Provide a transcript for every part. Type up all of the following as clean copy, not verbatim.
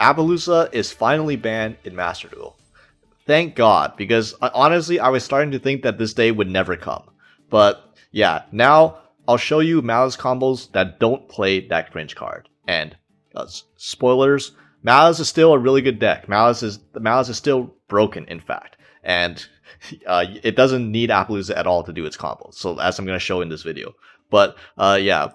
APOLLOUSA is finally banned in Master Duel. Thank God, because honestly, I was starting to think that this day would never come. But yeah, now I'll show you Maliss combos that don't play that cringe card. And spoilers, Maliss is still a really good deck. Maliss is still broken, in fact, and it doesn't need APOLLOUSA at all to do its combos. So as I'm going to show in this video. But yeah,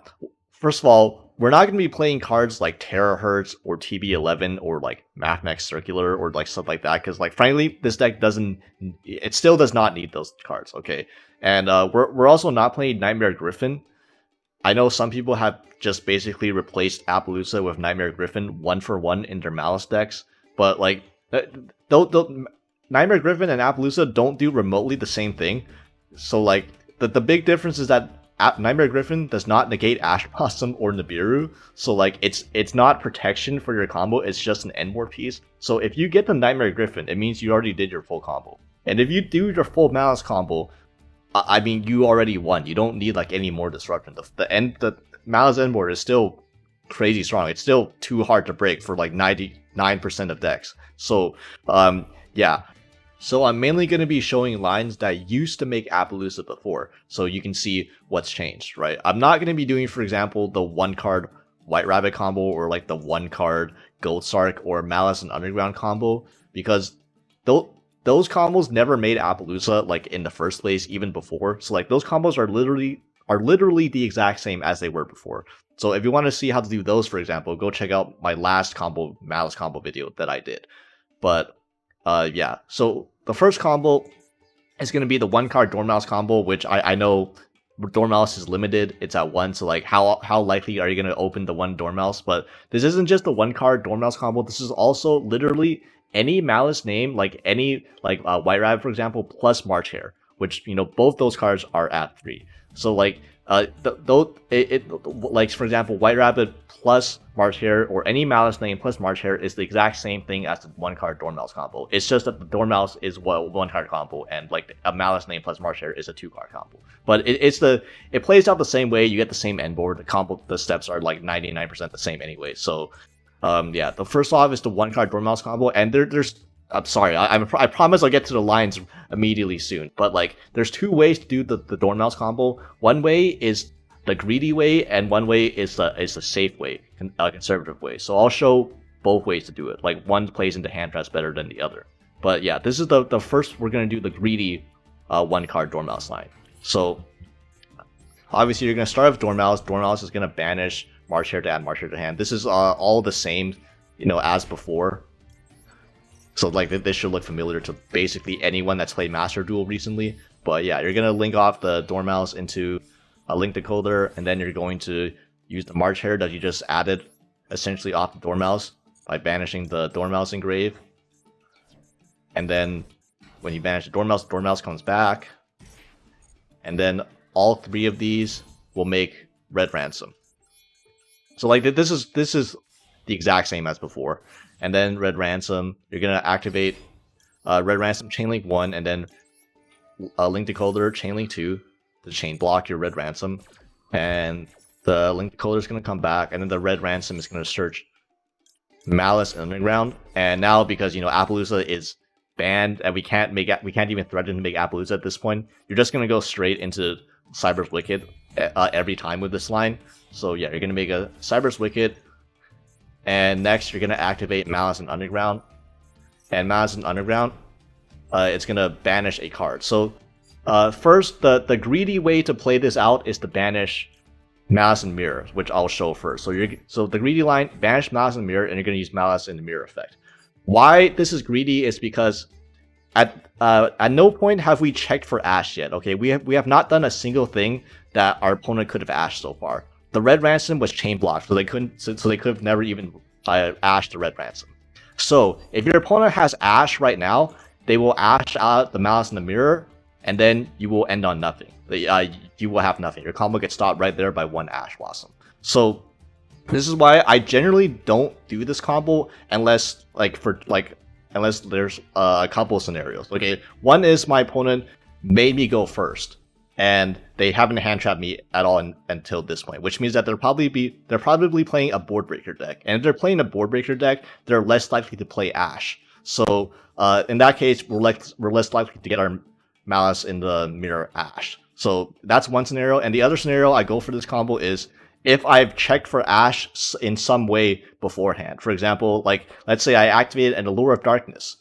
first of all, we're not going to be playing cards like Terahertz or TB11 or like Mathmax Circular or like stuff like that, because like frankly, this deck still does not need those cards. Okay, and we're also not playing Nightmare Griffin. I know some people have just basically replaced APOLLOUSA with Nightmare Griffin 1-for-1 in their Maliss decks, but like Nightmare Griffin and APOLLOUSA don't do remotely the same thing. So like the big difference is that Nightmare Griffin does not negate Ash Blossom or Nibiru, so like it's not protection for your combo, it's just an endboard piece. So if you get the Nightmare Griffin, it means you already did your full combo. And if you do your full Maliss combo, I mean, you already won. You don't need like any more disruption. The Maliss endboard is still crazy strong. It's still too hard to break for like 99% of decks. So yeah. So I'm mainly going to be showing lines that used to make APOLLOUSA before, so you can see what's changed, right? I'm not going to be doing, for example, the 1-card White Rabbit combo or like the 1-card Gold Sark or Malice and Underground combo, because those combos never made APOLLOUSA like in the first place, even before. So like those combos are literally the exact same as they were before. So if you want to see how to do those, for example, go check out my last Malice combo video that I did. But yeah, so the first combo is going to be the 1-card Dormouse combo, which I know Dormouse is limited. It's at 1, so like how likely are you going to open the 1 Dormouse? But this isn't just the 1-card Dormouse combo. This is also literally any Maliss name, like any White Rabbit, for example, plus March Hare, which, you know, both those cards are at 3. So like like for example, White Rabbit plus March Hare or any Maliss name plus March Hare is the exact same thing as the 1-card Dormouse combo. It's just that the Dormouse is what 1-card combo, and like a Maliss name plus March Hare is a 2-card combo. But it plays out the same way. You get the same end board. The steps are like 99% the same anyway. So yeah, the first off is the 1-card Dormouse combo, and there's I'm sorry, I promise I'll get to the lines immediately soon, but like there's 2 ways to do the Dormouse combo. One way is the greedy way, and one way is the safe way, conservative way. So I'll show both ways to do it. Like one plays into Handtraps better than the other. But yeah, this is the first, we're gonna do the greedy 1-card Dormouse line. So obviously you're gonna start with Dormouse. Dormouse is gonna banish March Hare to add March Hare to hand. This is all the same, you know, as before. So like this should look familiar to basically anyone that's played Master Duel recently. But yeah, you're gonna link off the Dormouse into a link decoder, and then you're going to use the March Hare that you just added essentially off the Dormouse by banishing the Dormouse engrave. And then when you banish the Dormouse, Dormouse comes back, and then all 3 of these will make Red Ransom. So like this is the exact same as before. And then Red Ransom, you're gonna activate Red Ransom Chainlink 1, and then Link Decoder Chainlink 2 to chain block your Red Ransom, and the Link Decoder is gonna come back, and then the Red Ransom is gonna search Malice and Underground. And now, because, you know, APOLLOUSA is banned and we can't even threaten to make APOLLOUSA at this point, you're just gonna go straight into Cyber's Wicked every time with this line. So yeah, you're gonna make a Cyber's Wicked. And next, you're going to activate Malice and Underground. And Malice and Underground, it's going to banish a card. So first, the greedy way to play this out is to banish Malice and Mirror, which I'll show first. So the greedy line, banish Malice and Mirror, and you're going to use Malice and the Mirror effect. Why this is greedy is because at no point have we checked for Ash yet. Okay, we have not done a single thing that our opponent could have ashed so far. The Red Ransom was chain blocked, so they could have never even ashed the Red Ransom. So if your opponent has Ash right now, they will Ash out the Malice in the Mirror, and then you will end on nothing. You will have nothing. Your combo gets stopped right there by 1 Ash Blossom. So this is why I generally don't do this combo unless there's a couple of scenarios. Okay, one is my opponent made me go first. and they haven't hand trapped me at all until this point, which means that they're probably playing a board breaker deck, and if they're playing a board breaker deck, they're less likely to play Ash. So in that case, we're less likely to get our Malice in the mirror Ash. So that's one scenario, and the other scenario I go for this combo is if I've checked for Ash in some way beforehand. For example, like let's say I activated an Allure of Darkness,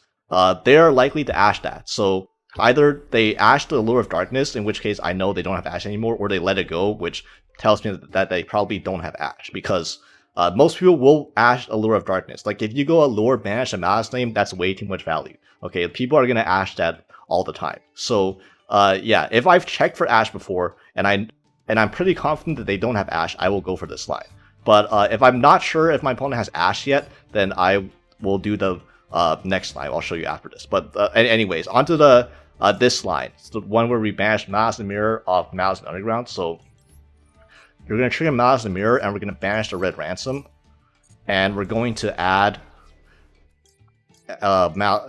they're likely to Ash that. So either they Ash the Allure of Darkness, in which case I know they don't have Ash anymore, or they let it go, which tells me that they probably don't have Ash, because most people will Ash Allure of Darkness. Like if you go Allure, Banish, and Malice name, that's way too much value. Okay, people are gonna Ash that all the time. So yeah, if I've checked for Ash before, and I'm pretty confident that they don't have Ash, I will go for this line. But if I'm not sure if my opponent has Ash yet, then I will do the next line. I'll show you after this. But anyways, onto the this line. It's the one where we banish Malice in the Mirror off Malice in Underground. So you're going to trigger Malice in the Mirror, and we're going to banish the Red Ransom. And we're going to add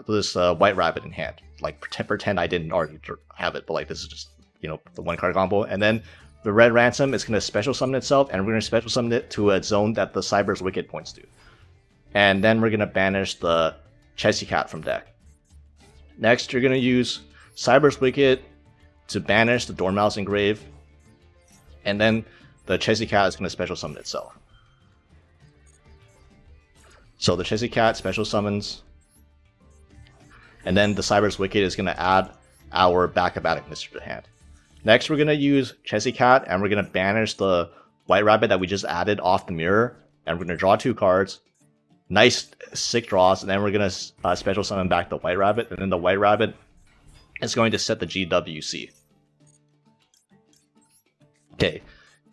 this White Rabbit in hand. Like pretend I didn't already have it, but like this is just, you know, the one card combo. And then the Red Ransom is going to special summon itself, and we're going to special summon it to a zone that the Cyber's Wicked points to. And then we're going to banish the Chessy Cat from deck. Next, you're going to use Cyber's Wicked to banish the Dormouse Engrave, and then the Chessy Cat is going to special summon itself. So the Chessy Cat special summons, and then the Cyber's Wicked is going to add our backup Attic Mister to hand. Next, we're going to use Chessy Cat, and we're going to banish the White Rabbit that we just added off the mirror, and we're going to draw 2 cards. Nice, sick draws, and then we're going to special summon back the White Rabbit, and then the White Rabbit is going to set the GWC. Okay,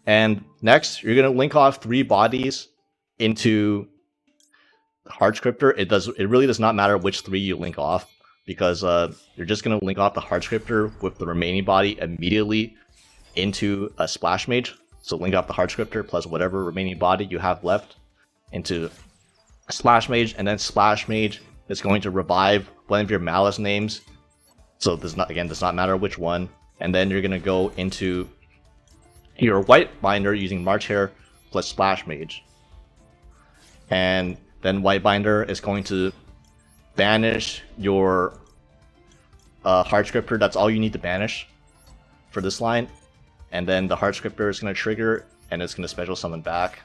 and next, you're going to link off 3 bodies into Heart Scripter. It really does not matter which 3 you link off, because you're just going to link off the Heart Scripter with the remaining body immediately into a Splash Mage. So link off the Heart Scripter plus whatever remaining body you have left into Splash Mage, and then Splash Mage is going to revive one of your Malice names. So does not matter which one. And then you're going to go into your White Binder using March Hare plus Splash Mage. And then White Binder is going to banish your Heart Scripter. That's all you need to banish for this line. And then the Heart Scripter is going to trigger, and it's going to special summon back.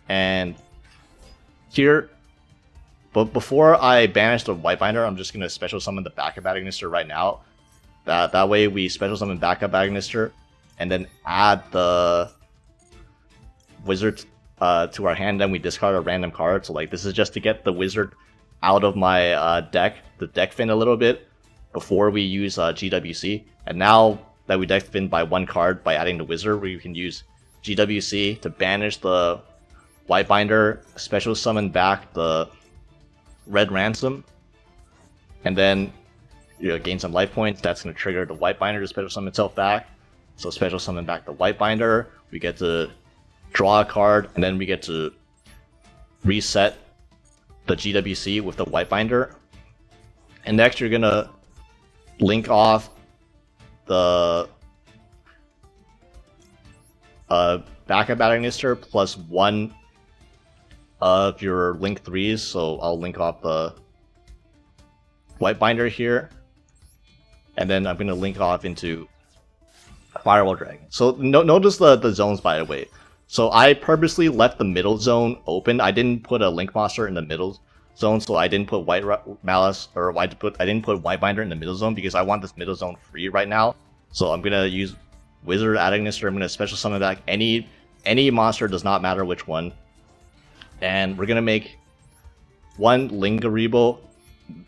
And here, but before I banish the White Binder, I'm just going to special summon the backup Agnister right now. That way we special summon backup Agnister, and then add the Wizard to our hand, then we discard a random card. So like this is just to get the Wizard out of my deck, the deck fin a little bit before we use GWC. And now that we deck fin by 1 card by adding the Wizard, we can use GWC to banish the White Binder, special summon back the Red Ransom, and then you gain some life points. That's going to trigger the White Binder to special summon itself back. So special summon back the White Binder. We get to draw a card, and then we get to reset the GWC with the White Binder. And next you're going to link off the backup Agnister plus 1 of your link 3s. So I'll link off the White Binder here, and then I'm going to link off into Firewall Dragon. So notice the zones, by the way. So I purposely left the middle zone open. I didn't put a Link Monster in the middle zone, so I didn't put White Malice, or I didn't put White Binder in the middle zone, because I want this middle zone free right now. So I'm gonna use Wizard Agnister. I'm gonna special summon back any monster, does not matter which one, and we're gonna make 1 Lingaribo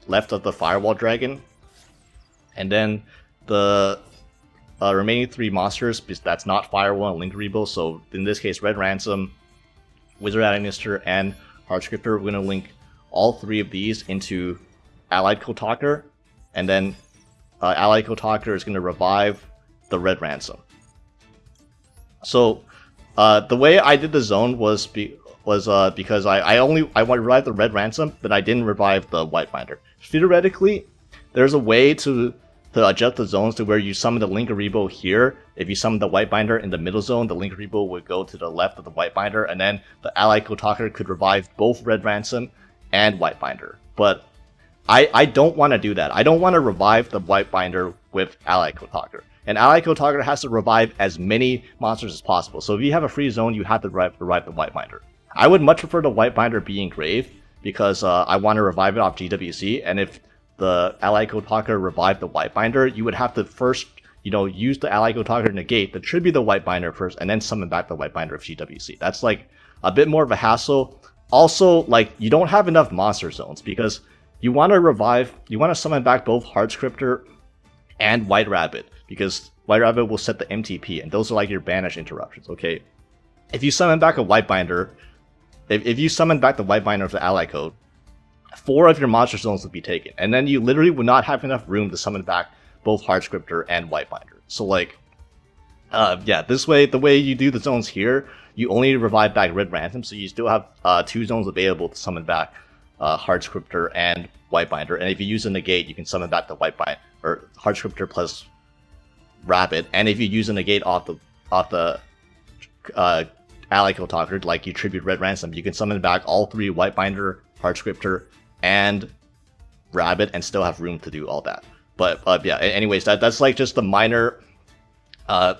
left of the Firewall Dragon, and then the remaining 3 monsters, because that's not Firewall and Lingaribo. So in this case, Red Ransom, Wizard Agnister, and Heart Scripter. We're going to link all 3 of these into Allied Kotaker, and then Allied Kotaker is going to revive the Red Ransom. So the way I did the zone was because I revived the Red Ransom, but I didn't revive the White Binder. Theoretically, there's a way to to adjust the zones to where you summon the Linkuriboh here. If you summon the White Binder in the middle zone, the Linkuriboh would go to the left of the White Binder, and then the Ally Kotaku could revive both Red Ransom and White Binder. But I don't want to do that. I don't want to revive the White Binder with Ally Kotaku. And Ally Kotaku has to revive as many monsters as possible. So if you have a free zone, you have to revive the White Binder. I would much prefer the White Binder be engraved because I want to revive it off GWC. And if the Ally Kotaku revived the White Binder, you would have to first, use the Ally Kotaku negate to tribute the White Binder first, and then summon back the White Binder of GWC. That's like a bit more of a hassle. Also, like, you don't have enough monster zones because you want to summon back both Heartscriptor and White Rabbit, because White Rabbit will set the MTP, and those are like your banish interruptions, okay? If you summon back a White Binder, if you summon back the White Binder of the Ally Code, 4 of your monster zones would be taken, and then you literally would not have enough room to summon back both Heartscriptor and White Binder. So like, yeah, this way, the way you do the zones here, you only revive back Red Ransom, so you still have 2 zones available to summon back Heartscriptor and White Binder, and if you use a negate, you can summon back the White Binder, or Heartscriptor plus Rabbit, and if you use a negate off the Ally Kotaku, like you tribute Red Ransom, you can summon back all 3 White Binder, Heartscriptor, and Rabbit, and still have room to do all that. But yeah, anyways, that's like just a minor, a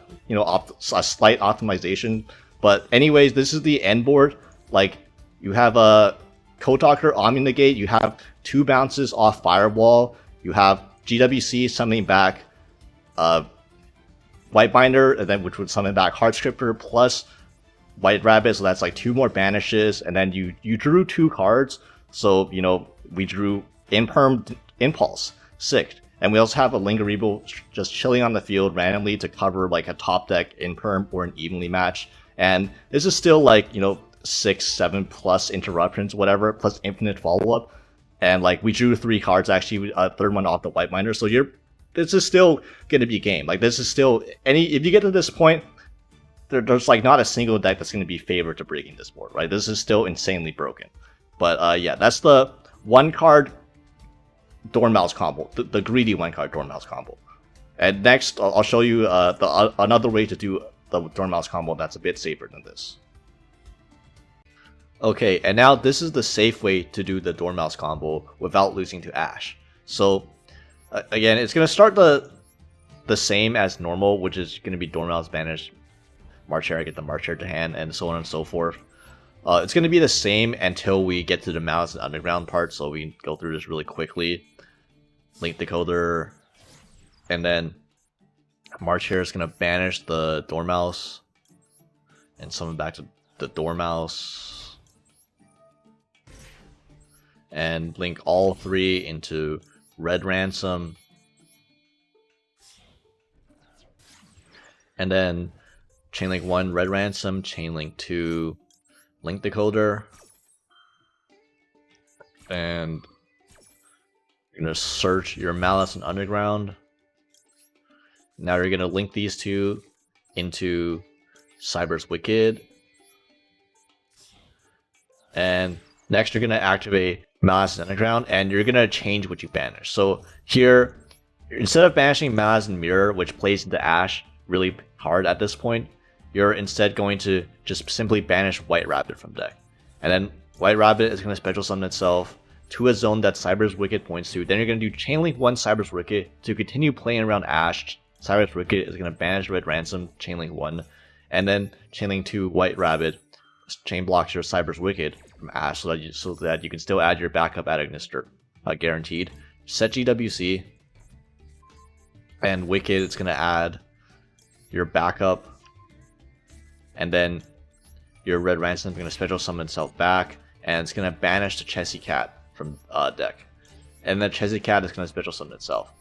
slight optimization. But anyways, this is the end board. Like, you have a Kotaku Omni negate, you have 2 bounces off Firewall, you have GWC summoning back White Binder, and then which would summon back Heartscriptor plus White Rabbit, so that's like 2 more banishes, and then you drew 2 cards. So, we drew Impulse, Sick, and we also have a Linkuriboh just chilling on the field randomly to cover like a top deck Imperm or an evenly match. And this is still like, 6, 7 plus interruptions, whatever, plus infinite follow-up. And like, we drew 3 cards, actually, a third one off the White Binder, so this is still going to be game. Like, this is still, if you get to this point, there's like not a single deck that's going to be favored to breaking this board, right? This is still insanely broken. But yeah, that's the 1-card Dormouse combo, the greedy 1-card Dormouse combo. And next, I'll show you another way to do the Dormouse combo that's a bit safer than this. Okay, and now this is the safe way to do the Dormouse combo without losing to Ash. So again, it's going to start the same as normal, which is going to be Dormouse banish, March Hare, get the March Hare to hand, and so on and so forth. It's going to be the same until we get to the Malice and Underground part, so we can go through this really quickly. Link Decoder, and then March Hare is going to banish the Dormouse and summon back to the Dormouse, and link all 3 into Red Ransom, and then Chainlink 1 Red Ransom, Chainlink 2 Link Decoder, and you're going to search your Malice and Underground. Now you're going to link these 2 into Cyber's Wicked, and next you're going to activate Malice and Underground, and you're going to change what you banish. So here, instead of banishing Malice and Mirror, which plays into Ash really hard at this point, you're instead going to just simply banish White Rabbit from deck. And then White Rabbit is going to special summon itself to a zone that Cyber's Wicked points to. Then you're going to do Chainlink 1 Cyber's Wicked to continue playing around Ash. Cyber's Wicked is going to banish Red Ransom, Chainlink 1. And then Chainlink 2 White Rabbit chain blocks your Cyber's Wicked from Ash so that you can still add your backup at Ignister, guaranteed. Set GWC. And Wicked, it's going to add your backup, and then your Red Ransom is going to special summon itself back, and it's going to banish the Chessy Cat from deck. And then Chessy Cat is going to special summon itself.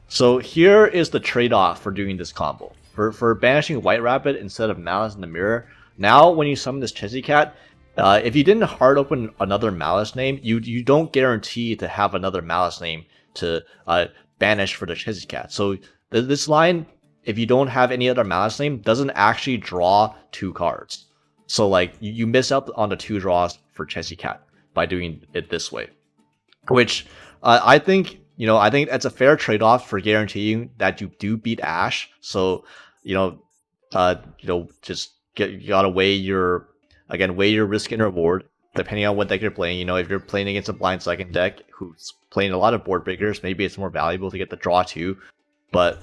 So here is the trade-off for doing this combo. For banishing White Rabbit instead of Malice in the Mirror, now when you summon this Chessy Cat, if you didn't hard open another Malice name, you don't guarantee to have another Malice name to banish for the Chessy Cat. So this line, if you don't have any other Malice name, doesn't actually draw 2 cards. So like you miss out on the 2 draws for Chessy Cat by doing it this way, which I think you know, I think that's a fair trade-off for guaranteeing that you do beat Ash. So, you know, just you gotta weigh your risk and reward depending on what deck you're playing. You know, if you're playing against a blind second deck who's playing a lot of board breakers, maybe it's more valuable to get the draw too. But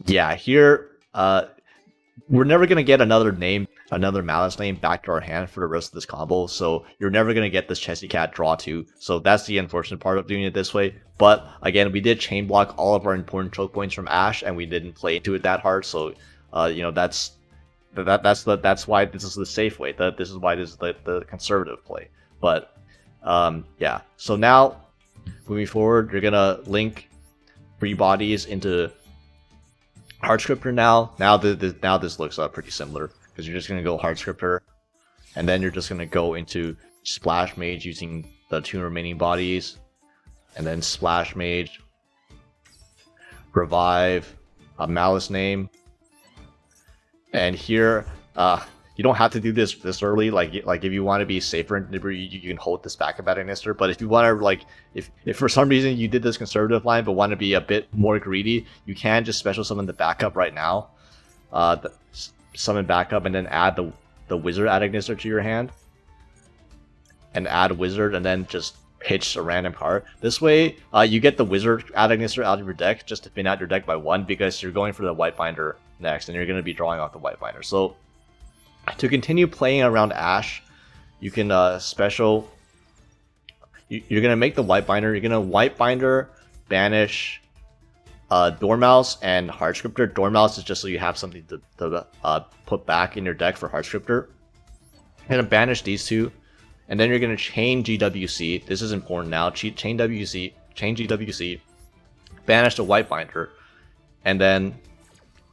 yeah, here we're never gonna get another Malice name back to our hand for the rest of this combo. So you're never gonna get this Chessy Cat draw too. So that's the unfortunate part of doing it this way. But again, we did chain block all of our important choke points from Ash, and we didn't play into it that hard. So you know, that's why this is the safe way. This is why this is the conservative play. But yeah. So now moving forward, you're gonna link 3 bodies into Hardscriptor now. Now this looks pretty similar, because you're just gonna go Hardscriptor, and then you're just gonna go into Splash Mage using the 2 remaining bodies, and then Splash Mage, revive a Malice name, and here you don't have to do this early. Like if you want to be safer in Nibber, you can hold this Backup Administer. But if you want to, like, if for some reason you did this conservative line but want to be a bit more greedy, you can just special summon the Backup right now. Summon Backup and then add the Wizard Administer to your hand, and add Wizard, and then just pitch a random card. This way, you get the Wizard Administer out of your deck just to thin out your deck by 1, because you're going for the White Binder next, and you're going to be drawing off the White Binder. So to continue playing around Ash, you can special. You're going to make the White Binder. You're going to White Binder, banish Dormouse and Hardscriptor. Dormouse is just so you have something to put back in your deck for Hardscriptor. You're going to banish these 2, and then you're going to chain GWC. This is important now. Chain GWC, banish the White Binder, and then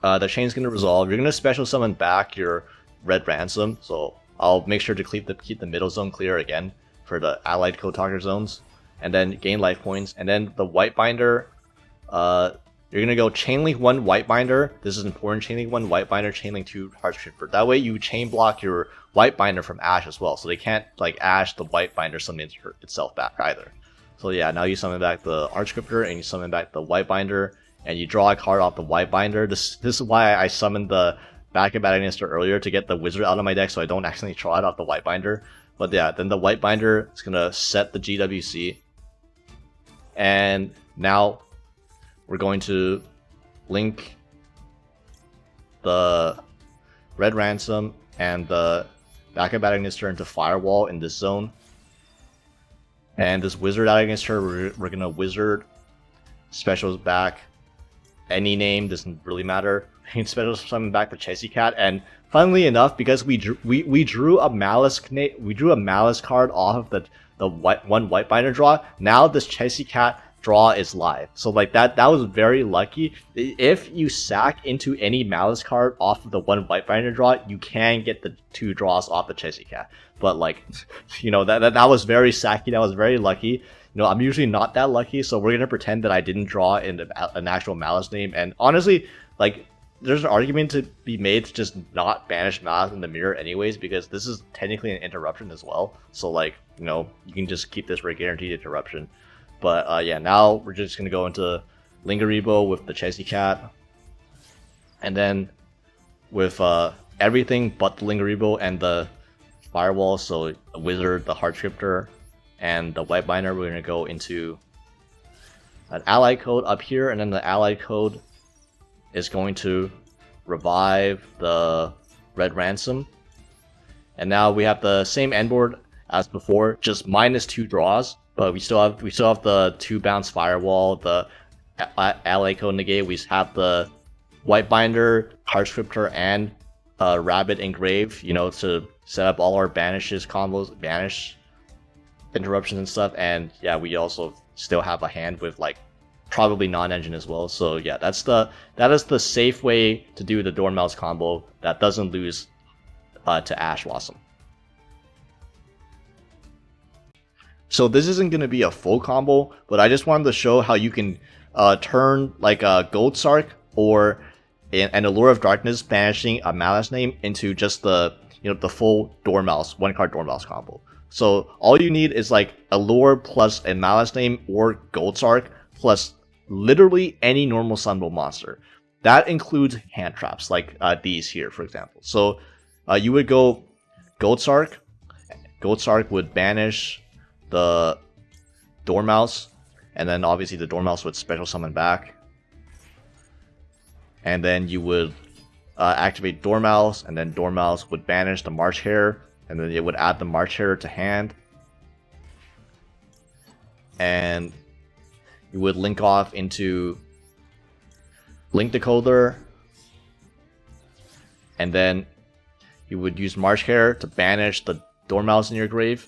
the chain's going to resolve. You're going to special summon back your Red Ransom, so I'll make sure to keep the middle zone clear again for the allied code talker zones, and then gain life points. And then the White Binder, you're gonna go Chainlink 1 White Binder. This is important. Chainlink 1 White Binder, Chainlink 2 Hardscriptor. That way you chain block your White Binder from Ash as well, so they can't, like, Ash the White Binder summon itself back either. So yeah, now you summon back the Hardscriptor and you summon back the White Binder, and you draw a card off the White Binder. This is why I summoned the Backup Administer earlier, to get the Wizard out of my deck so I don't accidentally draw it off the White Binder. But yeah, then the White Binder is gonna set the GWC, and now we're going to link the Red Ransom and the Backup Administer into Firewall in this zone. And this Wizard Administer, we're gonna Wizard specials back any name, doesn't really matter. You can special summon back the Chessy Cat, and funnily enough, because we drew a Malice card off of the one White Binder draw, now this Chessy Cat draw is live. So like that was very lucky. If you sack into any Malice card off of the 1 White Binder draw, you can get the 2 draws off the Chessy Cat. But like, you know, that was very sacky. That was very lucky. You know, I'm usually not that lucky, so we're gonna pretend that I didn't draw in an actual Malice name. And honestly, like, there's an argument to be made to just not banish Malice in the mirror anyways, because this is technically an interruption as well. So like, you know, you can just keep this for a guaranteed interruption. But yeah, now we're just gonna go into Lingaribo with the Chessy Cat, and then with everything but the Lingaribo and the Firewall, so the Wizard, the Hardscriptor, and the White Binder, we're gonna go into an allied code up here, and then the allied code is going to revive the Red Ransom. And now we have the same end board as before, just minus 2 draws, but we still have the 2 bounce Firewall, the allied code negate. We have the White Binder, Hardscriptor, and Rabbit Engrave, you know, to set up all our banishes combos, banish interruptions and stuff. And yeah, we also still have a hand with like probably non-engine as well. So yeah, that is the safe way to do the Dormouse combo that doesn't lose to Ash Blossom. So this isn't going to be a full combo, but I just wanted to show how you can turn like a Gold Sark or an Allure of Darkness banishing a Malice name into just the, you know, the full Dormouse, 1-card Dormouse combo. So all you need is like Allure plus a Malice name or Gold Sark plus literally any normal summonable monster. That includes hand traps, like these here, for example. So you would go Goldsark. Goldsark would banish the Dormouse, and then obviously the Dormouse would special summon back. And then you would activate Dormouse, and then Dormouse would banish the March Hare, and then it would add the March Hare to hand. And you would link off into Link Decoder, and then you would use March Hare to banish the Dormouse in your grave.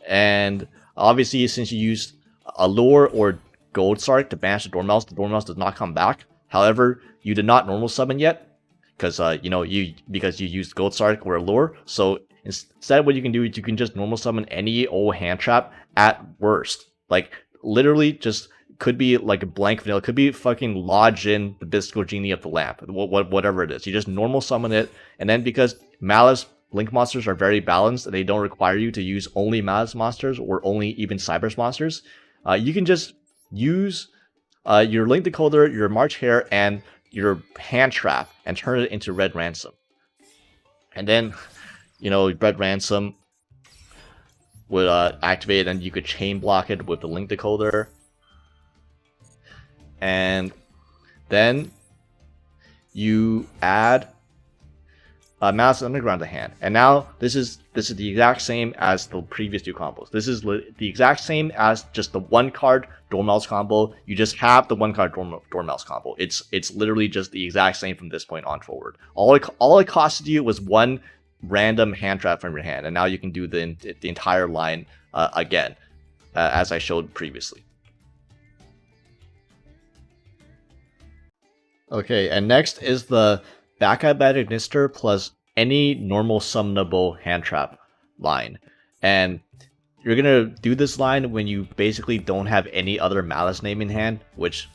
And obviously, since you used Allure or Goldsark to banish the Dormouse does not come back. However, you did not normal summon yet, because because you used Goldsark or Allure. So instead, what you can do is you can just normal summon any old hand trap at worst. Like literally, just could be like a blank vanilla, could be fucking Lodge in the Mystical Genie of the Lamp, whatever it is. You just normal summon it, and then because Maliss Link monsters are very balanced, they don't require you to use only Maliss monsters or only even Cyberse monsters. You can just use your Link Decoder, your March Hare, and your Hand Trap and turn it into Red Ransom. And then, Red Ransom would activate, and you could chain block it with the Link Decoder. And then you add Malice Underground to hand, and now this is the exact same as the previous two combos. This is the exact same as just the one card Dormouse combo. You just have the one card Dormouse combo. It's literally just the exact same from this point on forward. All it costed you was one random hand trap from your hand, and now you can do the entire line again, as I showed previously. Okay, and next is the Backup at Ignister plus any normal summonable hand trap line. And you're gonna do this line when you basically don't have any other Malice name in hand, which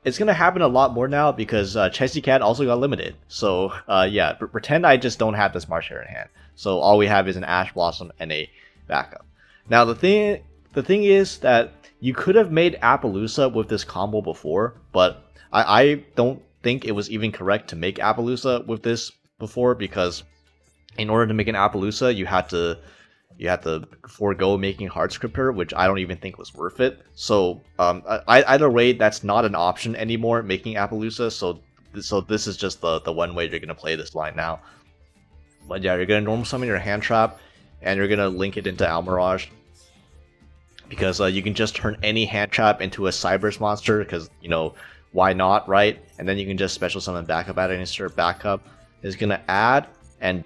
it's gonna happen a lot more now because Chesty Cat also got limited. So yeah, pretend I just don't have this March Hare in hand. So all we have is an Ash Blossom and a backup. Now the thing is that you could have made APOLLOUSA with this combo before, but I don't think it was even correct to make APOLLOUSA with this before, because in order to make an APOLLOUSA you had to forego making Hardscriptor, which I don't even think was worth it. So either way, that's not an option anymore, making APOLLOUSA. So this is just the one way you're gonna play this line now. But yeah, you're gonna normal summon your hand trap, and you're gonna link it into Almirage, because you can just turn any hand trap into a Cyberse monster, because why not, right? And then you can just special summon Backup at Ignister. Backup is gonna add and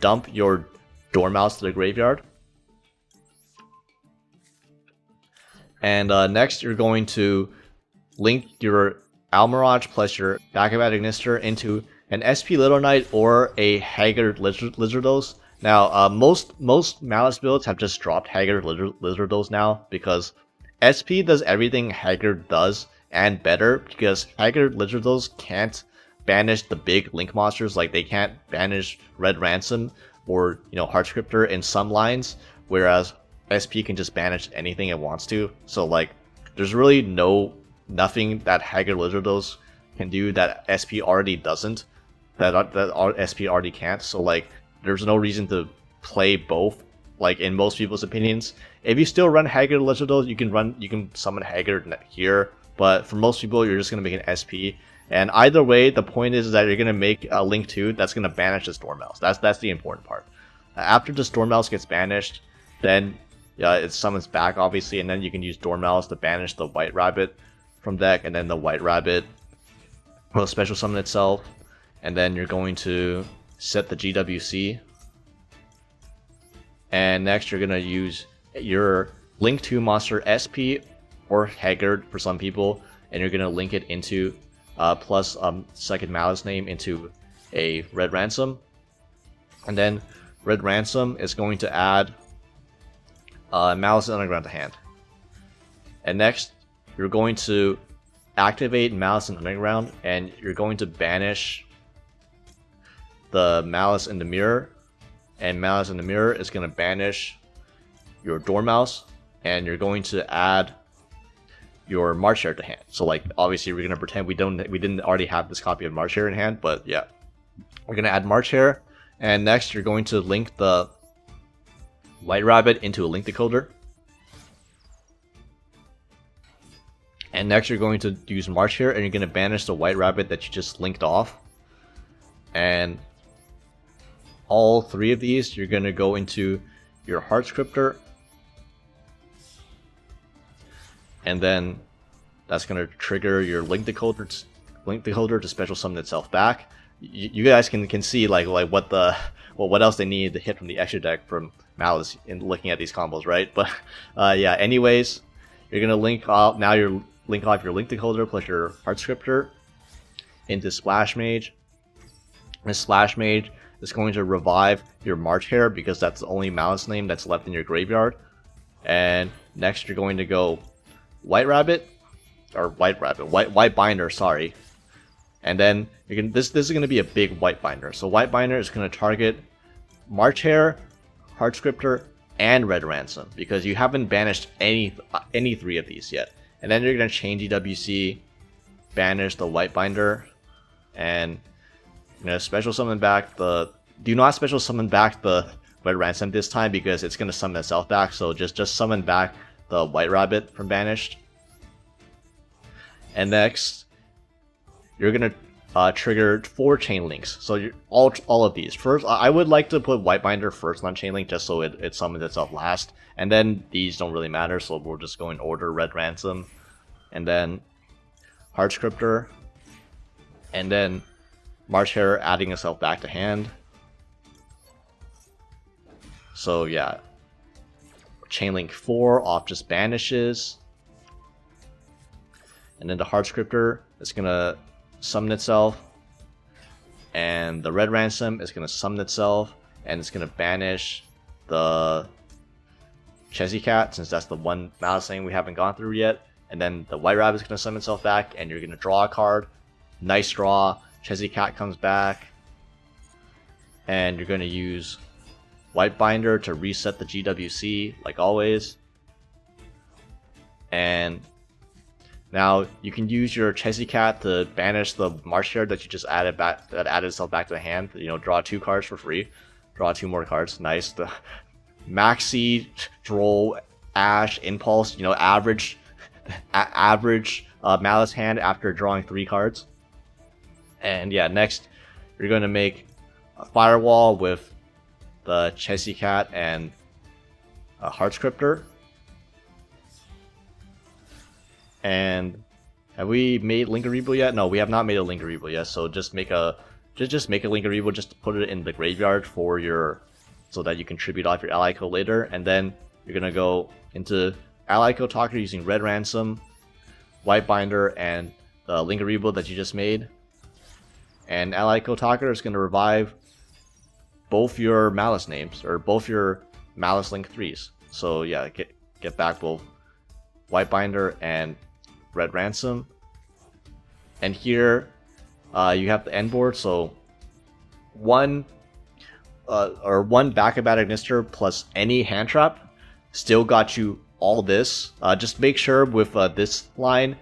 dump your Dormouse to the graveyard. And next, you're going to link your Almirage plus your Backup at Ignister into an SP Little Knight or a Haggard Lizardos. Now, most Malice builds have just dropped Haggard Lizardos now, because SP does everything Haggard does and better, because Haggard Lizardos can't banish the big Link monsters. Like, they can't banish Red Ransom or Hardscriptor in some lines, whereas SP can just banish anything it wants to. So like, there's really nothing that Haggard Lizardos can do that SP already doesn't, that SP already can't. So like, there's no reason to play both. Like, in most people's opinions, if you still run Haggard Lizardos, you can summon Haggard here. But for most people, you're just gonna make an SP. And either way, the point is that you're going to make a Link 2 that's going to banish this Dormouse. That's the important part. After this Dormouse gets banished, then it summons back, obviously, and then you can use Dormouse to banish the White Rabbit from deck, and then the White Rabbit will special summon itself, and then you're going to set the GWC. And next, you're going to use your Link 2 monster SP or Haggard for some people, and you're going to link it into plus second Malice name into a Red Ransom, and then Red Ransom is going to add Malice Underground to hand. And next, you're going to activate Malice Underground, and you're going to banish the Malice in the Mirror, and Malice in the Mirror is going to banish your Dormouse, and you're going to add your March Hare to hand. So like obviously we're gonna pretend we didn't already have this copy of March Hare in hand, but yeah, we're gonna add March Hare, and next you're going to link the White Rabbit into a link decoder, and next you're going to use March Hare, and you're gonna banish the White Rabbit that you just linked off, and all three of these you're gonna go into your Heart Scripter, and then that's gonna trigger your link decoder to special summon itself back. You guys can see like what else they needed to hit from the extra deck from Maliss in looking at these combos, right? But yeah, anyways, you're gonna link off your link decoder plus your Heart Scripter into Splash Mage. And Splash Mage is going to revive your March Hare because that's the only Maliss name that's left in your graveyard. And next you're going to go White Binder, sorry. And then you're gonna, this is going to be a big White Binder. So White Binder is going to target March Hare, Heart Scripter, and Red Ransom because you haven't banished any three of these yet. And then you're going to chain GWC, banish the White Binder, and you're going to special summon back the... Do not special summon back the Red Ransom this time because it's going to summon itself back. So just summon back the White Rabbit from banished. And next, you're going to trigger 4 chain links. So you're, all of these. First, I would like to put White Binder first on chain link just so it summons itself last. And then these don't really matter, so we'll just go in order. Red Ransom, and then Heart Scripter, and then March Hare adding itself back to hand. So yeah, chain link 4 off just banishes. And then the Heart Scripter is going to summon itself. And the Red Ransom is going to summon itself. And it's going to banish the Chessy Cat, since that's the one Maliss thing we haven't gone through yet. And then the White Rabbit is going to summon itself back. And you're going to draw a card. Nice draw. Chessy Cat comes back. And you're going to use White Binder to reset the GWC, like always. And now you can use your Chessy Cat to banish the March Hare that you just added back, that added itself back to the hand. You know, draw 2 cards for free. Draw 2 more cards. Nice. The Maxi, Droll, Ash, Impulse. You know, average Maliss hand after drawing 3 cards. And yeah, next you're going to make a Firewall with the Chessy Cat and a Heart Scripter. And have we made Linkuriboh yet? No, we have not made a Linkuriboh yet. So just make a Linkuriboh, just to put it in the graveyard for your, so that you can tribute off your ally code later. And then you're gonna go into ally code talker using Red Ransom, White Binder, and the Linkuriboh that you just made. And ally code talker is gonna revive both your Maliss names, or both your Maliss Link 3s. So yeah, get back both White Binder and Red Ransom. And here you have the end board, so one Backup Agnister plus any Handtrap still got you all this. Just make sure with this line,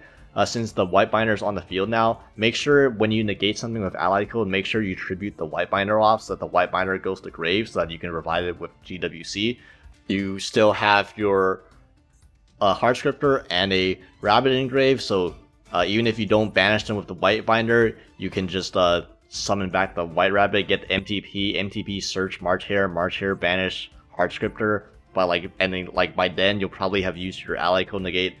since the White Binder is on the field now, make sure when you negate something with ally code, make sure you tribute the White Binder off so that the White Binder goes to grave so that you can revive it with GWC. You still have your Heart Scripter and a Rabbit engrave, so even if you don't banish them with the White Binder, you can just summon back the White Rabbit, get the MTP, search March Hare, banish Heart Scripter. But by then you'll probably have used your ally code negate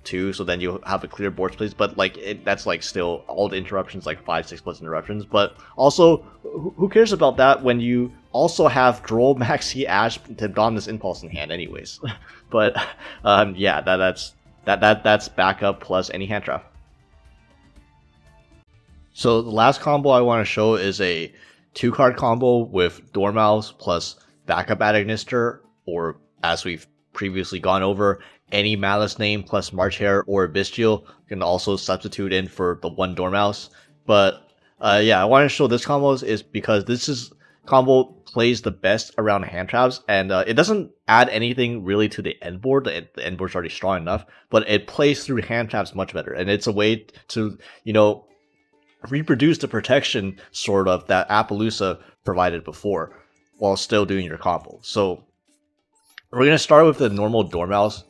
too, so then you'll have a clear board space. But that's still all the interruptions, like 5-6+ interruptions. But also, who cares about that when you also have Droll, Maxi, Ash to Dominus Impulse in hand anyways. But yeah, that's backup plus any hand trap. So the last combo I want to show is a 2-card combo with Dormouse plus backup Agnister, or as we've previously gone over, any Maliss name plus March Hare or Bestial. You can also substitute in for the one Dormouse. But yeah, I want to show this combo is because this is combo plays the best around hand traps, and it doesn't add anything really to the end board. The end board's already strong enough, but it plays through hand traps much better, and it's a way to, you know, reproduce the protection sort of that APOLLOUSA provided before, while still doing your combo. So we're gonna start with the normal Dormouse.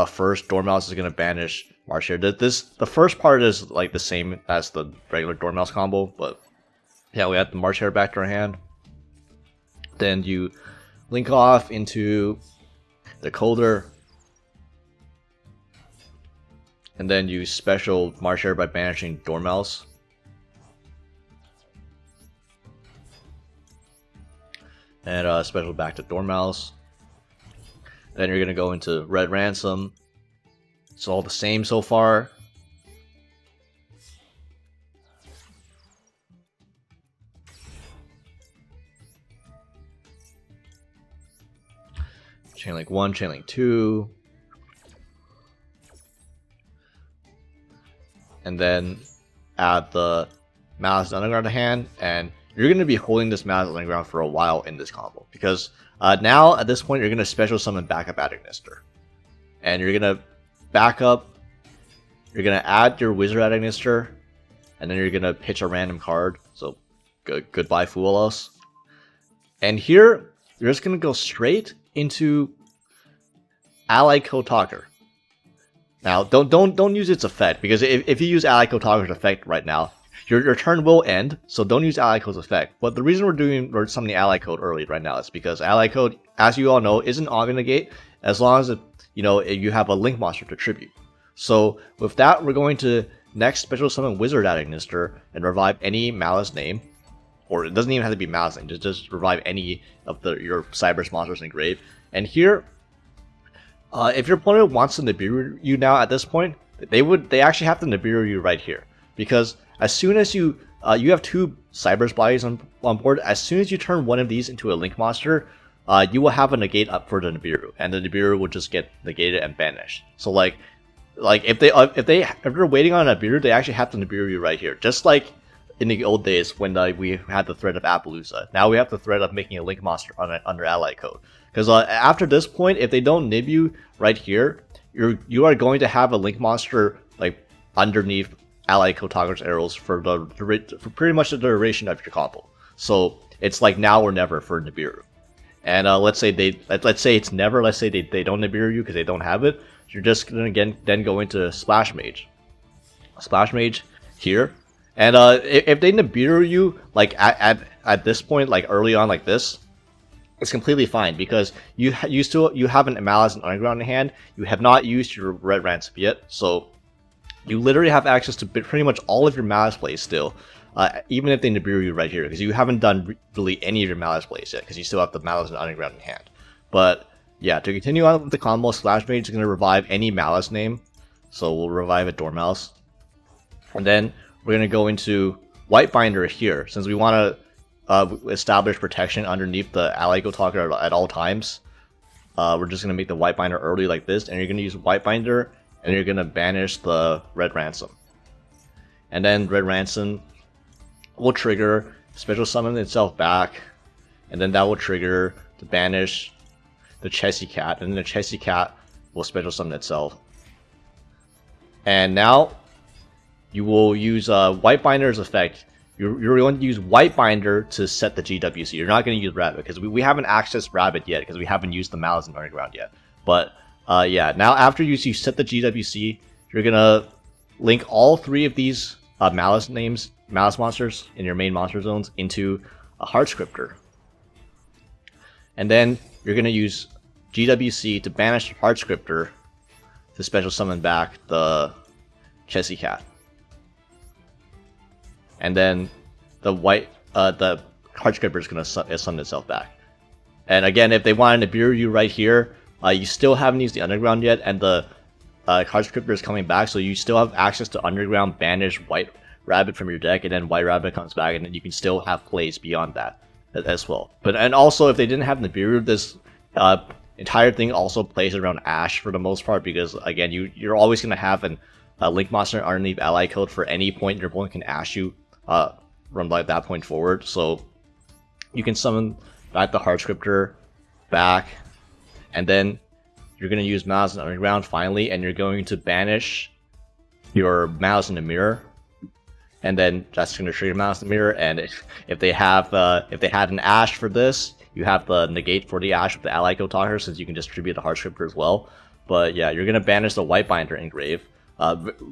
First, Dormouse is gonna banish March here. The first part is like the same as the regular Dormouse combo, but yeah, we have the March Hare back to our hand. Then you link off into the Coulter, and then you special March Hare by banishing Dormouse. And special back to Dormouse. Then you're gonna go into Red Ransom. It's all the same so far. Chainlink 1, Chainlink 2. And then add the Malice Underground to hand, and you're going to be holding this Malice Underground for a while in this combo, because now at this point you're going to special summon Backup Adagnister. And you're going to back up, you're going to add your Wizard Adagnister, and then you're going to pitch a random card. So goodbye Foolos. And here you're just going to go straight into Ally Code Talker. Now don't use its effect, because if you use Ally Code Talker's effect right now, your turn will end, so don't use Ally Code's effect. But the reason we're summoning Ally Code early right now is because Ally Code, as you all know, isn't on negate as long as you have a Link monster to tribute. So with that, we're going to next special summon Wizard Adagnister and revive any Malice name, or it doesn't even have to be Malice name, just revive any of your Cyberse monsters in grave. And here, if your opponent wants to Nibiru you now at this point, they actually have to Nibiru you right here, because as soon as you have two Cyberse bodies on board, as soon as you turn one of these into a Link monster, you will have a negate up for the Nibiru, and the Nibiru will just get negated and banished. So like if they're waiting on a Nibiru, they actually have to Nibiru you right here, just like in the old days when we had the threat of APOLLOUSA. Now we have the threat of making a Link monster under Ally Code. Because after this point, if they don't nib you right here, you are going to have a Link monster like underneath Ally Code Talker's arrows for pretty much the duration of your combo. So it's like now or never for Nibiru. And let's say it's never. Let's say they don't Nibiru you because they don't have it. You're just gonna then go into Splash Mage here. And if they Nibiru you like at this point, like early on like this, it's completely fine, because you have an Malice and Underground in hand. You have not used your Red Ransom yet, so you literally have access to pretty much all of your Malice plays still, even if they Nibiru you right here, because you haven't done really any of your Malice plays yet, because you still have the Malice and Underground in hand. But yeah, to continue on with the combo, Splash Mage is going to revive any Malice name, so we'll revive a Dormouse. And then we're going to go into White Binder here, since we want to establish protection underneath the Ally Code Talker at all times. We're just going to make the White Binder early like this, and you're going to use White Binder, and you're going to banish the Red Ransom. And then Red Ransom will trigger, special summon itself back, and then that will trigger to banish the Chessy Cat, and then the Chessy Cat will special summon itself. And now you will use White Binder's effect. You're going to use White Binder to set the GWC. You're not going to use Rabbit, because we haven't accessed Rabbit yet, because we haven't used the Malice and Underground yet. But yeah, now after you set the GWC, you're going to link all three of these Malice monsters in your main monster zones into a Heart Scripter. And then you're going to use GWC to banish Heart Scripter to special summon back the Chessy Cat. And then the Heart Scripter is going to summon itself back. And again, if they want to Nibiru you right here, you still haven't used the Underground yet, and the Heart Scripter is coming back, so you still have access to Underground, banish White Rabbit from your deck, and then White Rabbit comes back, and then you can still have plays beyond that as well. And also, if they didn't have Nibiru, this entire thing also plays around Ash for the most part, because again, you're always going to have a Link monster underneath Ally Code for any point your opponent can Ash you from like that point forward. So you can summon back the Hardscriptor back, and then you're going to use Malice Underground finally, and you're going to banish your Malice in the Mirror, and then that's going to trigger Malice in the Mirror. And if they had an Ash for this, you have the negate for the Ash with the Ally Code Talker, since you can distribute the Hardscriptor as well. But yeah, you're going to banish the White Binder Engrave.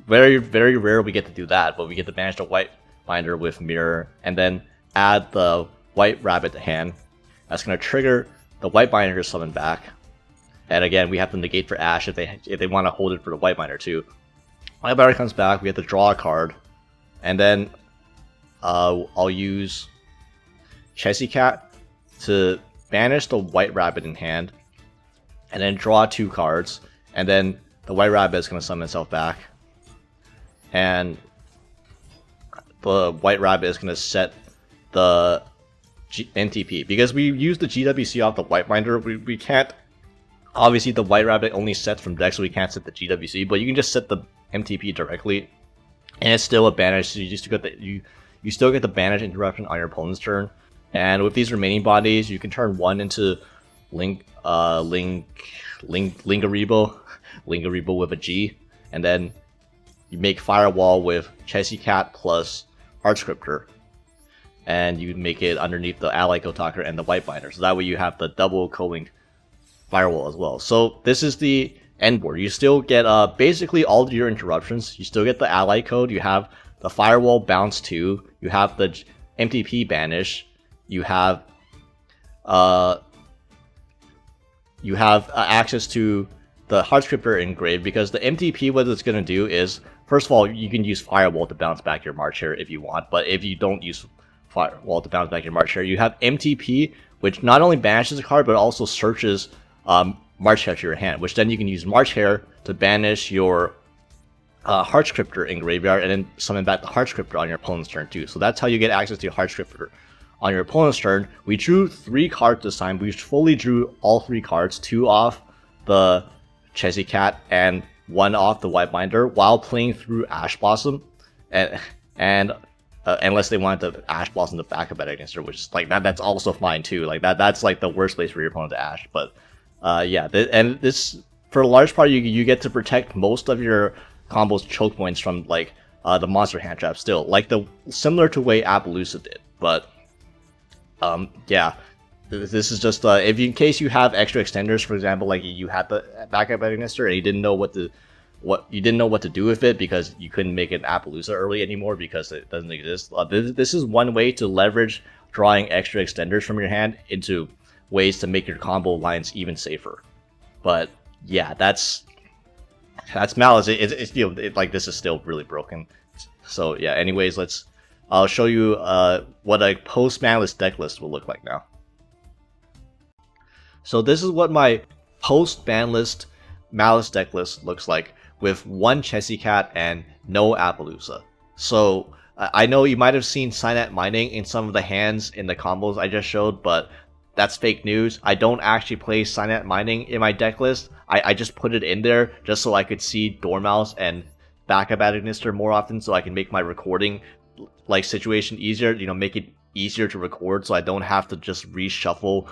Very, very rare we get to do that, but we get to banish the White Binder with Mirror, and then add the White Rabbit to hand. That's going to trigger the White Binder to summon back. And again, we have to negate for Ash if they want to hold it for the White Binder too. White Binder comes back, we have to draw a card, and then I'll use Chessy Cat to banish the White Rabbit in hand, and then draw 2 cards, and then the White Rabbit is going to summon itself back, and the White Rabbit is going to set the NTP. Because we use the GWC off the White Binder, we can't. Obviously, the White Rabbit only sets from deck, so we can't set the GWC, but you can just set the MTP directly, and it's still a banish. So you still get the banish interruption on your opponent's turn. And with these remaining bodies, you can turn one into Lingaribo with a G, and then you make Firewall with Chessy Cat plus Hardscriptor, and you make it underneath the Ally Code Talker and the White Binder, so that way you have the double co-linked Firewall as well. So this is the end board. You still get basically all of your interruptions. You still get the Ally Code, you have the Firewall bounce 2, you have the MTP banish, you have access to the Hardscriptor Engrave, because the MTP, what it's going to do is, first of all, you can use Firewall to bounce back your March Hare if you want, but if you don't use Firewall to bounce back your March Hare, you have MTP, which not only banishes a card, but also searches March Hare to your hand, which then you can use March Hare to banish your Hardscriptor in graveyard, and then summon back the Hardscriptor on your opponent's turn too. So that's how you get access to Hardscriptor on your opponent's turn. We drew 3 cards this time. We fully drew all 3 cards, 2 off the Chessy Cat and 1 off the White Binder, while playing through Ash Blossom, and unless they wanted to Ash Blossom the backup against her, which is like that's also fine too. Like that's like the worst place for your opponent to Ash. But yeah, and this, for a large part, you get to protect most of your combo's choke points from like the monster hand trap still, like similar to the way APOLLOUSA did. But yeah, this is just if in case you have extra extenders, for example, like you had the backup administer and you didn't know what to do with it because you couldn't make it APOLLOUSA early anymore because it doesn't exist. This is one way to leverage drawing extra extenders from your hand into ways to make your combo lines even safer. But yeah, that's Malice. It's like this is still really broken. So yeah, anyways, I'll show you what a post-Malice deck list will look like now. So this is what my post-BANLIST Malice deck list looks like, with 1 Chessy Cat and no APOLLOUSA. So I know you might have seen Signet Mining in some of the hands in the combos I just showed, but that's fake news. I don't actually play Signet Mining in my deck list. I just put it in there just so I could see Dormouse and backup administer more often, so I can make my recording like situation easier, make it easier to record, so I don't have to just reshuffle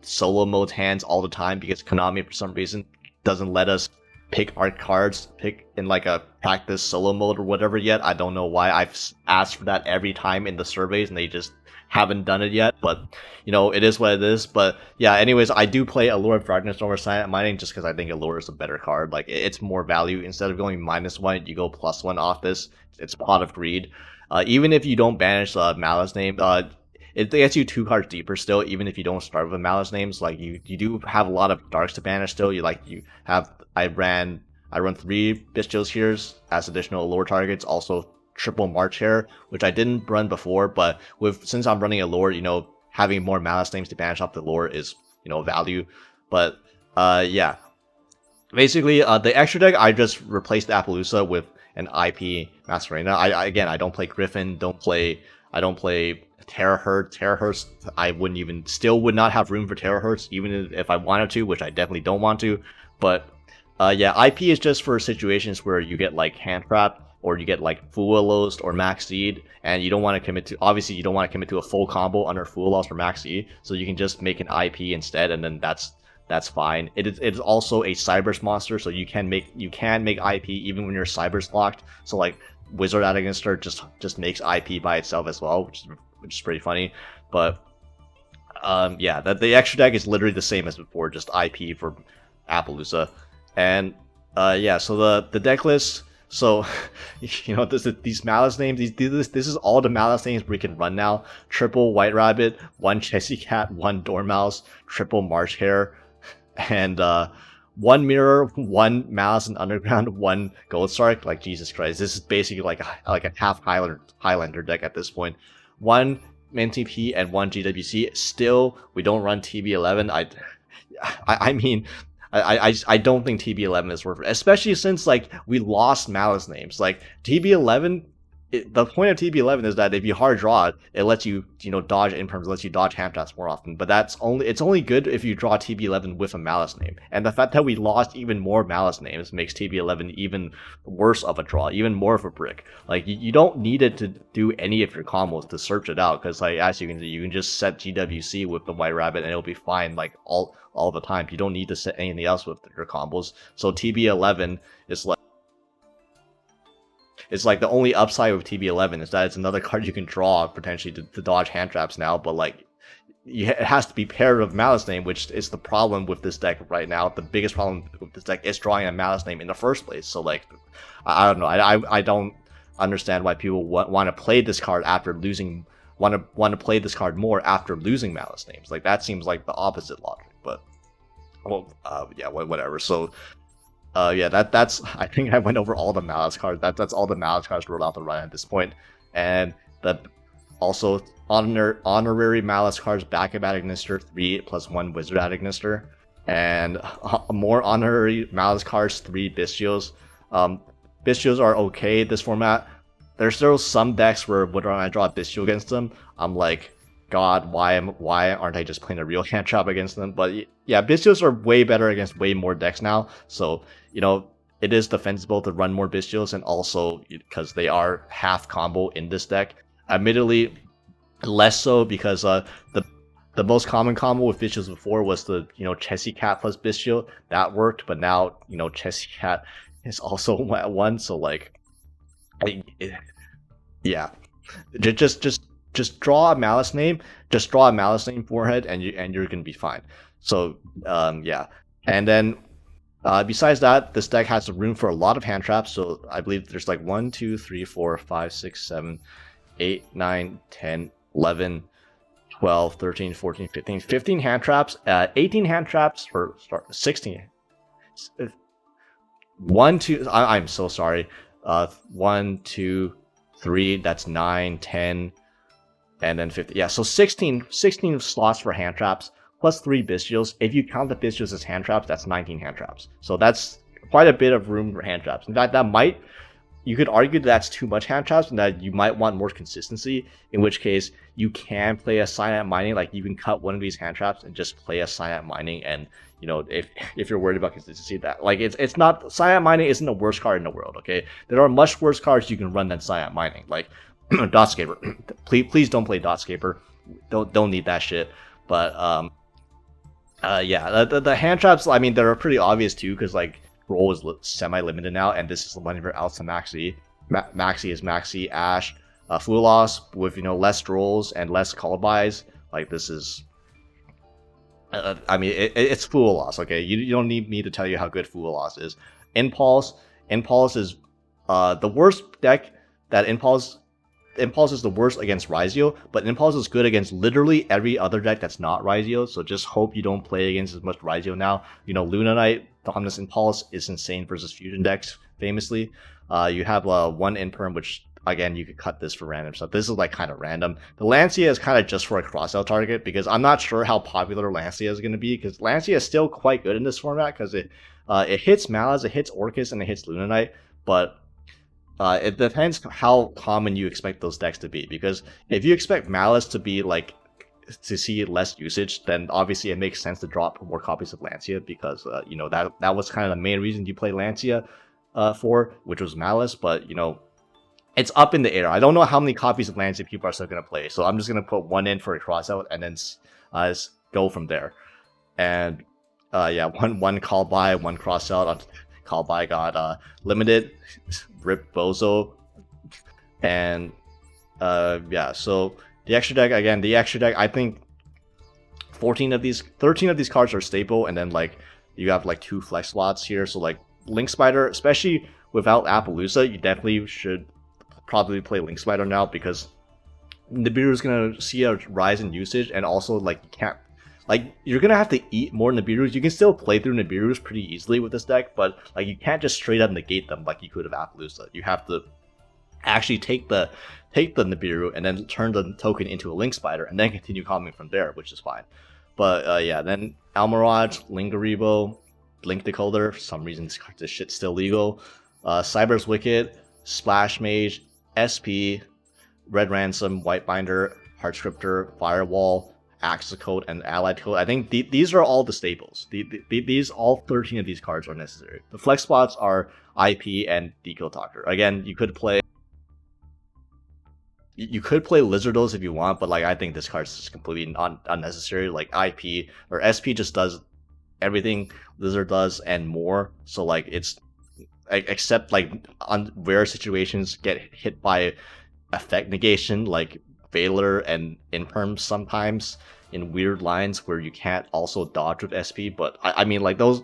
solo mode hands all the time, because Konami for some reason doesn't let us pick our cards in like a practice solo mode or whatever yet. I don't know why. I've asked for that every time in the surveys and they just haven't done it yet, but it is what it is. But yeah, anyways, I do play Allure of Darkness over Signet Mining just because I think Allure is a better card. Like, it's more value. Instead of going -1, you go +1 off this. It's Pot of Greed. Even if you don't banish Malice Name, it gets you 2 cards deeper still, even if you don't start with Malice Names. Like, you do have a lot of darks to banish still. I run 3 Bestials here as additional Allure targets, also triple March Hare, which I didn't run before, but since I'm running Allure, having more Malice Names to banish off the Allure is, value. But yeah, basically the extra deck, I just replaced APOLLOUSA with an IP Masquerena. I don't play Griffin, I don't play Terahertz. Terahertz, I would not have room for Terahertz, even if I wanted to, which I definitely don't want to. But yeah, IP is just for situations where you get like Handtrap, or you get like APOLLOUSA or Max E, and you don't want to commit to, obviously you don't want to commit to a full combo under APOLLOUSA or Max E, so you can just make an IP instead, and then that's fine. It's also a Cyber's monster, so you can make IP even when your Cyber's locked. So like Wizard Administrator just makes IP by itself as well, which is pretty funny. But yeah, the extra deck is literally the same as before, just IP for APOLLOUSA. And yeah, so the deck list. So you know, these Maliss names, this is all the Maliss names we can run now. Triple White Rabbit, 1 Chessy Cat, 1 Dormouse, triple March Hare, and 1 Mirror, 1 Malice and Underground, 1 Gold Sark. Like, Jesus Christ, this is basically like a half Highlander deck at this point. 1 MTP and 1 GWC. Still, we don't run TB11. I mean, I don't think TB11 is worth it, especially since like we lost Maliss names. Like TB11, the point of TB11 is that if you hard draw it, it lets you dodge imperms, lets you dodge Handtraps more often. But it's only good if you draw TB11 with a Maliss name. And the fact that we lost even more Maliss names makes TB11 even worse of a draw, even more of a brick. Like you don't need it to do any of your combos to search it out, because like as you can see, you can just set GWC with the White Rabbit and it'll be fine like all the time. You don't need to set anything else with your combos. So TB11 is like, it's like the only upside with TB11 is that it's another card you can draw potentially to dodge hand traps now, but like it has to be paired with Maliss name, which is the problem with this deck right now. The biggest problem with this deck is drawing a Maliss name in the first place. So like I don't know, I don't understand why people want to play this card after losing, want to play this card more after losing Maliss names. Like that seems like the opposite logic. But well, yeah, whatever. So yeah, that's I think I went over all the Maliss cards. That's all the Maliss cards we're allowed to run at this point. And also honorary Maliss cards, Backup Administrator 3 plus 1 Wizard Administrator, and more honorary Maliss cards, 3 Bystials. Bystials are okay this format. There's still some decks where when I draw a Bystial against them, I'm like, God, why aren't I just playing a real Handtrap against them? But yeah, Bystials are way better against way more decks now. So, you know, it is defensible to run more Bystials, and also because they are half combo in this deck. Admittedly, less so because the most common combo with Bystials before was the Chessy Cat plus Bystial. That worked, but now Chessy Cat is also one. So like, yeah, just draw a Maliss name. Just draw a Maliss name forehead, and you're gonna be fine. So yeah, and then besides that, this deck has room for a lot of hand traps. So I believe there's like 1, 2, 3, 4, 5, 6, 7, 8, 9, 10, 11, 12, 13, 14, 15 hand traps. 18 hand traps, or 16. 1, 2. I'm so sorry. 1, 2, 3. That's 9, 10. And then 50. Yeah, so 16 slots for hand traps, plus 3 Bystials. If you count the Bystials as hand traps, that's 19 hand traps. So that's quite a bit of room for hand traps. In fact, you could argue that's too much hand traps, and that you might want more consistency, in which case you can play a Cyanide Mining. Like, you can cut one of these hand traps and just play a Cyanide Mining, and if you're worried about consistency, that like it's not, Cyanide Mining isn't the worst card in the world, okay? There are much worse cards you can run than Cyanide Mining, like Dotscaper. Please don't play Dotscaper. Don't need that shit. But yeah, the hand traps, I mean, they're pretty obvious too, because like roll is semi-limited now, and this is one of your outs to Maxi. Maxi is Maxi Ash, Full Loss with less rolls and less call buys. Like, this is I mean, it's Full Loss, okay? You don't need me to tell you how good Full Loss is. Impulse is the worst deck. That Impulse is the worst against Raizio, but Impulse is good against literally every other deck that's not Raizio, so just hope you don't play against as much Raizio now. Luna Knight, Dominus Impulse is insane versus fusion decks, famously. You have one Imperm, which, again, you could cut this for random stuff. This is like kind of random. The Lancia is kind of just for a cross-out target, because I'm not sure how popular Lancia is going to be, because Lancia is still quite good in this format, because it hits Malice, it hits Orcus, and it hits Luna Knight, but it depends how common you expect those decks to be, because if you expect Malice to be like to see less usage, then obviously it makes sense to drop more copies of Lancia, because that was kind of the main reason you play Lancia for, which was Malice. But it's up in the air. I don't know how many copies of Lancet people are still gonna play, so I'm just gonna put one in for a crossout and then go from there. And yeah, one call by, one crossout on call by got limited, rip Bozo, and yeah. So the extra deck again, I think 13 of these cards are staple, and then like you have like 2 flex slots here. So like Link Spider, especially without APOLLOUSA, you definitely should probably play Link Spider now, because Nibiru is gonna see a rise in usage, and also like you can't, like, you're gonna have to eat more Nibirus. You can still play through Nibirus pretty easily with this deck, but like you can't just straight up negate them like you could have APOLLOUSA. You have to actually take the Nibiru and then turn the token into a Link Spider and then continue coming from there, which is fine. But yeah, then Almirage, Lingaribo, Blink Decoder. For some reason this shit's still legal. Cyber's Wicked, Splash Mage, SP, Red Ransom, White Binder, Heart Scriptor, Firewall, Axis Code, and Allied Code. I think these are all the staples. These all 13 of these cards are necessary. The flex spots are IP and Decode Talker. Again, you could play Lizardos if you want, but like I think this card is just completely unnecessary. Like IP or SP just does everything Lizard does and more. So like it's, except like on rare situations get hit by effect negation, like Veiler and Imperm sometimes in weird lines where you can't also dodge with SP. But I mean, like those,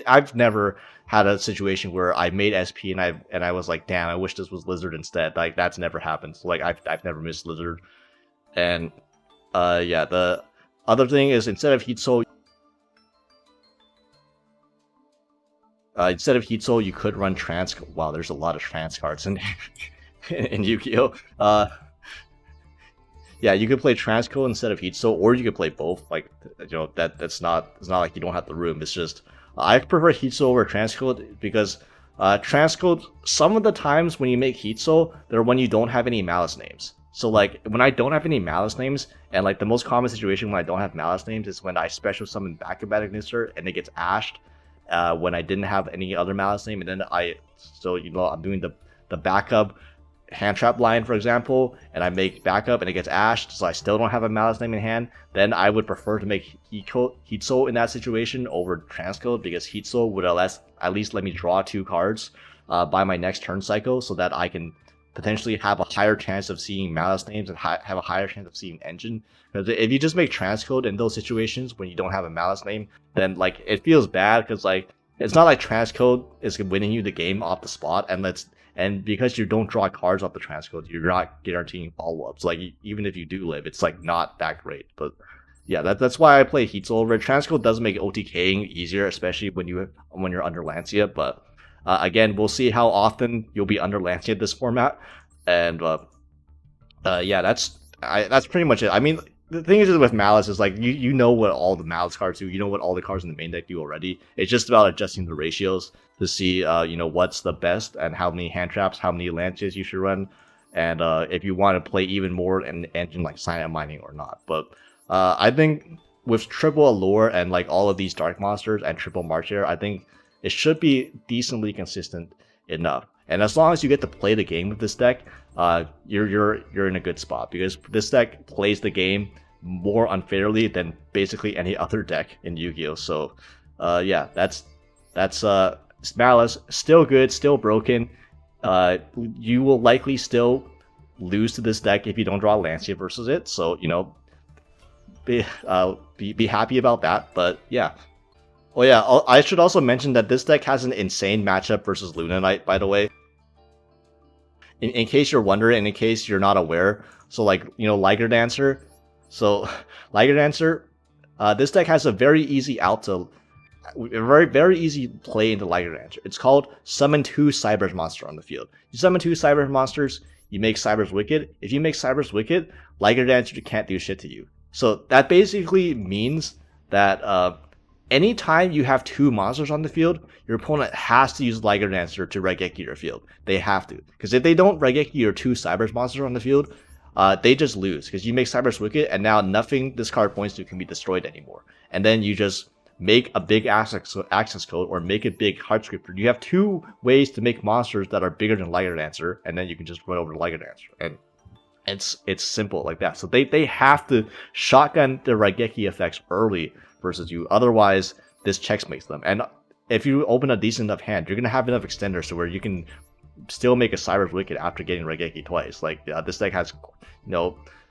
I've never had a situation where I made SP and I was like, damn, I wish this was Lizard instead. Like that's never happened. So like I've never missed Lizard. And yeah, the other thing is instead of Heat Soul, you could run Trance. Wow, there's a lot of Trance cards in in Yu-Gi-Oh! Yeah, you could play Trance Code instead of Heat Soul, or you could play both. Like, you know, it's not like you don't have the room. It's just I prefer Heat Soul over Trance Code because Trance Code, some of the times when you make Heat Soul, they're when you don't have any Malice names. So like when I don't have any Malice names, and like the most common situation when I don't have Malice names is when I special summon Backup Ignister and it gets ashed when I didn't have any other Malice name, and then I'm doing the backup Handtrap line, for example, and I make backup and it gets ashed, so I still don't have a Malice name in hand, then I would prefer to make Heat Soul in that situation over Transcode, because Heat Soul would at least let me draw 2 cards by my next turn cycle, so that I can potentially have a higher chance of seeing Malice names and have a higher chance of seeing Engine. Because if you just make Transcode in those situations when you don't have a Malice name, then like it feels bad, because like it's not like Transcode is winning you the game off the spot, and because you don't draw cards off the Transcode, you're not guaranteeing follow-ups. Like even if you do live, it's like not that great. But yeah, that's why I play Heat Soul over. Transcode does make OTKing easier, especially when you're under Lancia. But again, we'll see how often you'll be under Lancia this format. And yeah, that's pretty much it. I mean, the thing is with Malice is like you know what all the Malice cards do. You know what all the cards in the main deck do already. It's just about adjusting the ratios to see you know what's the best and how many hand traps, how many Lancias you should run, and if you want to play even more in engine like Silent Mining or not. But I think with triple Allure and like all of these Dark Monsters and triple March Air, I think it should be decently consistent enough. And as long as you get to play the game with this deck, you're in a good spot, because this deck plays the game more unfairly than basically any other deck in Yu-Gi-Oh! So yeah, that's Malice. Still good, still broken. You will likely still lose to this deck if you don't draw Lancia versus it. So you know, be happy about that. But yeah. Oh yeah, I should also mention that this deck has an insane matchup versus Luna Knight, by the way. In case you're wondering, and in case you're not aware, so like, you know, Liger Dancer. So, Liger Dancer, this deck has a very easy very easy play into Liger Dancer. It's called Summon 2 Cyber's Monster on the field. You summon 2 Cyber's Monsters, you make Cyber's Wicked. If you make Cyber's Wicked, Liger Dancer can't do shit to you. So that basically means that anytime you have 2 monsters on the field, your opponent has to use Liger Dancer to Regeki your field. They have to. Because if they don't Regeki your 2 Cyber's monsters on the field, they just lose. Because you make Cyber's Wicked, and now nothing this card points to can be destroyed anymore. And then you just make a big access code or make a big hard scripter. You have 2 ways to make monsters that are bigger than Liger Dancer, and then you can just run over Liger Dancer. And it's simple like that. So they have to shotgun the Raigeki effects early versus you. Otherwise, this checkmates them. And if you open a decent enough hand, you're gonna have enough extenders to where you can still make a Cyber's Wicked after getting Raigeki twice. Like this deck has,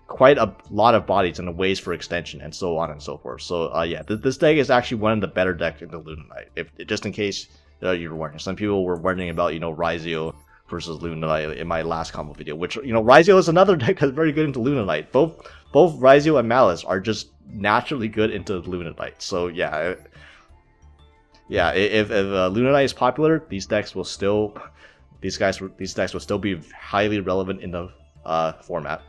quite a lot of bodies and ways for extension and so on and so forth. So yeah, this deck is actually one of the better decks in the Luna Knight. Just in case you're wondering, some people were wondering about Raizio versus Luna Knight in my last combo video, which Raizio is another deck that's very good into Luna Knight. Both Raizio and Maliss are just naturally good into Luna Knight. So yeah, if Luna Knight is popular, these decks will still be highly relevant in the format.